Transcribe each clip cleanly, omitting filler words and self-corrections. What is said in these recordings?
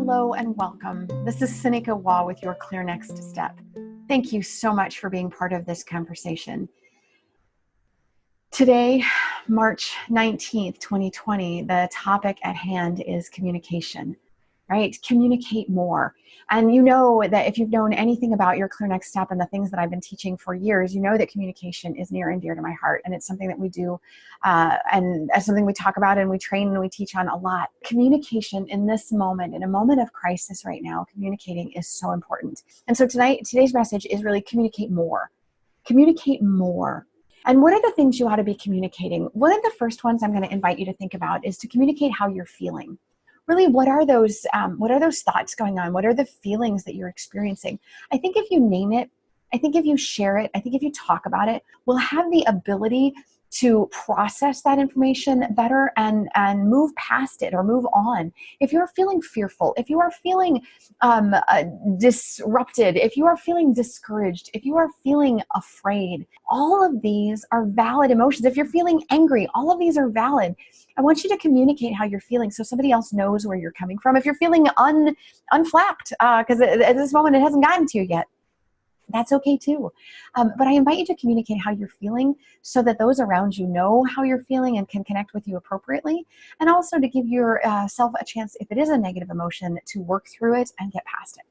Hello and welcome. This is Sinika Waugh with your Clear Next Step. Thank you so much for being part of this conversation. Today, March 19th, 2020, the topic at hand is communication, right? Communicate more. And you know that if you've known anything about your Clear Next Step and the things that I've been teaching for years, you know that communication is near and dear to my heart. And it's something that we do and it's something we talk about and we train and we teach on a lot. Communication in this moment, in a moment of crisis right now, communicating is so important. And so today's message is really communicate more. Communicate more. And what are the things you ought to be communicating? One of the first ones I'm going to invite you to think about is to communicate how you're feeling. Really, what are those thoughts going on? What are the feelings that you're experiencing? I think if you name it, I think if you share it, I think if you talk about it, we'll have the ability to process that information better and move past it or move on. If you're feeling fearful, if you are feeling disrupted, if you are feeling discouraged, if you are feeling afraid, all of these are valid emotions. If you're feeling angry, all of these are valid. I want you to communicate how you're feeling so somebody else knows where you're coming from. If you're feeling unflapped, because at this moment it hasn't gotten to you yet, that's okay too. But I invite you to communicate how you're feeling so that those around you know how you're feeling and can connect with you appropriately. And also to give yourself a chance, if it is a negative emotion, to work through it and get past it.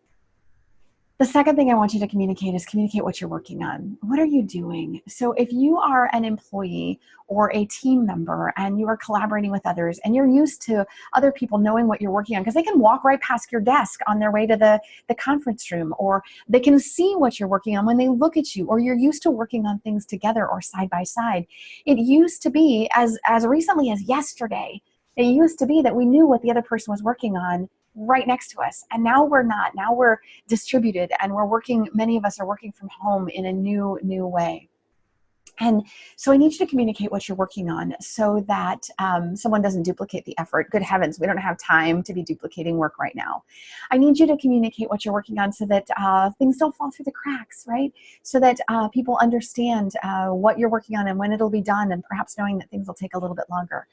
The second thing I want you to communicate is communicate what you're working on. What are you doing? So if you are an employee or a team member and you are collaborating with others and you're used to other people knowing what you're working on, because they can walk right past your desk on their way to the conference room, or they can see what you're working on when they look at you, or you're used to working on things together or side by side. It used to be, as recently as yesterday, it used to be that we knew what the other person was working on right next to us. And now we're not. Now we're distributed and many of us are working from home in a new way. And so I need you to communicate what you're working on so that someone doesn't duplicate the effort. Good heavens, we don't have time to be duplicating work right now. I need you to communicate what you're working on so that things don't fall through the cracks, right? So that people understand what you're working on and when it'll be done, and perhaps knowing that things will take a little bit longer.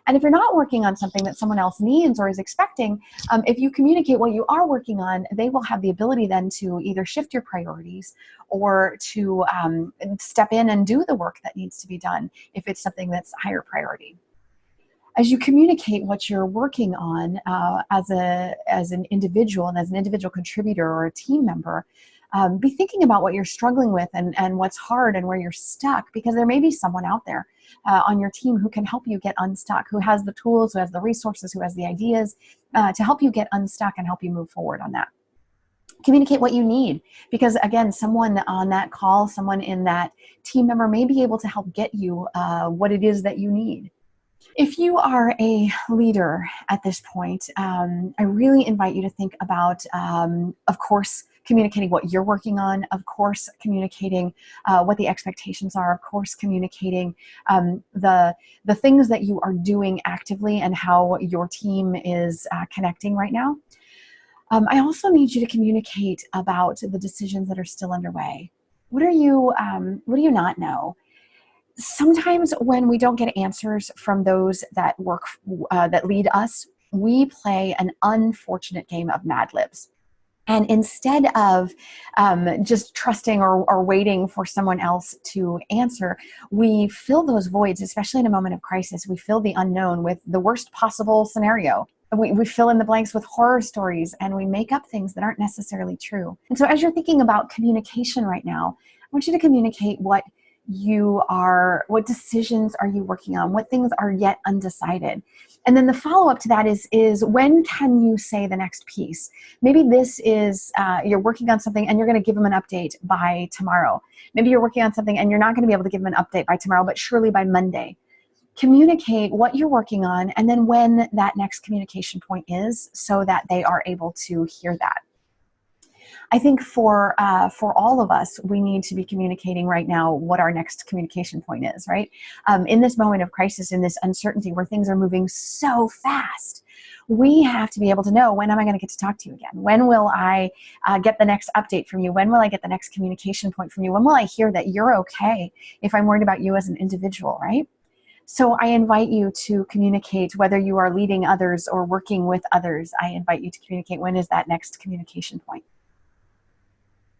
And if you're not working on something that someone else needs or is expecting, if you communicate what you are working on, they will have the ability then to either shift your priorities or to step in and do the work that needs to be done if it's something that's higher priority. As you communicate what you're working on as an individual and as an individual contributor or a team member, be thinking about what you're struggling with and what's hard and where you're stuck, because there may be someone out there on your team who can help you get unstuck, who has the tools, who has the resources, who has the ideas to help you get unstuck and help you move forward on that. Communicate what you need, because again, someone on that call, someone in that team member may be able to help get you what it is that you need. If you are a leader at this point, I really invite you to think about, of course, communicating what you're working on, of course, communicating what the expectations are, of course, communicating the things that you are doing actively and how your team is connecting right now. I also need you to communicate about the decisions that are still underway. What do you not know? Sometimes when we don't get answers from those that that lead us, we play an unfortunate game of Mad Libs. And instead of just trusting or waiting for someone else to answer, we fill those voids, especially in a moment of crisis. We fill the unknown with the worst possible scenario. We fill in the blanks with horror stories, and we make up things that aren't necessarily true. And so as you're thinking about communication right now, I want you to communicate what decisions are you working on? What things are yet undecided? And then the follow-up to that is when can you say the next piece? Maybe this is, you're working on something and you're going to give them an update by tomorrow. Maybe you're working on something and you're not going to be able to give them an update by tomorrow, but surely by Monday. Communicate what you're working on and then when that next communication point is so that they are able to hear that. I think for all of us, we need to be communicating right now what our next communication point is, right? In this moment of crisis, in this uncertainty where things are moving so fast, we have to be able to know, when am I going to get to talk to you again? When will I get the next update from you? When will I get the next communication point from you? When will I hear that you're okay if I'm worried about you as an individual, right? So I invite you to communicate, whether you are leading others or working with others. I invite you to communicate, when is that next communication point?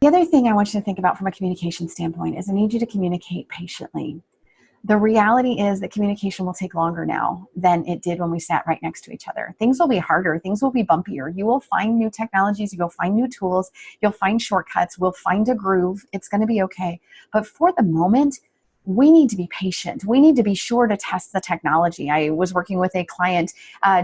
The other thing I want you to think about from a communication standpoint is I need you to communicate patiently. The reality is that communication will take longer now than it did when we sat right next to each other. Things will be harder. Things will be bumpier. You will find new technologies. You'll find new tools. You'll find shortcuts. We'll find a groove. It's going to be okay. But for the moment, we need to be patient. We need to be sure to test the technology. I was working with a client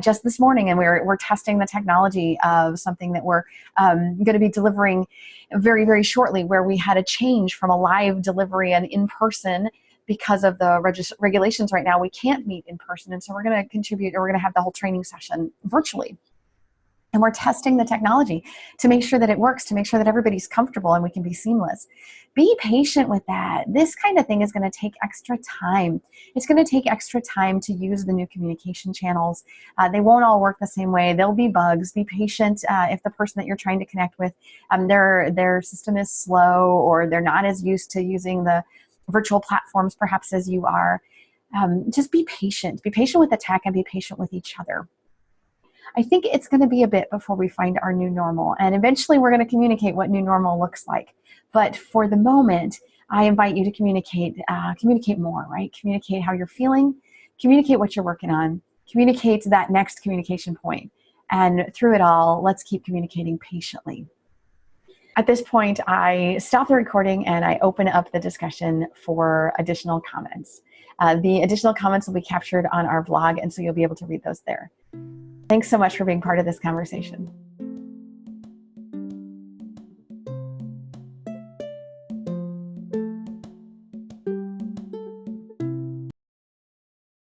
just this morning, and we're testing the technology of something that we're going to be delivering very, very shortly, where we had a change from a live delivery and in person. Because of the regulations right now, we can't meet in person. And so we're going to contribute, or we're going to have the whole training session virtually. And we're testing the technology to make sure that it works, to make sure that everybody's comfortable and we can be seamless. Be patient with that. This kind of thing is going to take extra time. It's going to take extra time to use the new communication channels. They won't all work the same way. There'll be bugs. Be patient if the person that you're trying to connect with, their system is slow, or they're not as used to using the virtual platforms perhaps as you are. Just be patient. Be patient with the tech and be patient with each other. I think it's going to be a bit before we find our new normal, and eventually we're going to communicate what new normal looks like. But for the moment, I invite you to communicate more, right? Communicate how you're feeling, communicate what you're working on, communicate that next communication point. And through it all, let's keep communicating patiently. At this point, I stop the recording and I open up the discussion for additional comments. The additional comments will be captured on our blog, and so you'll be able to read those there. Thanks so much for being part of this conversation.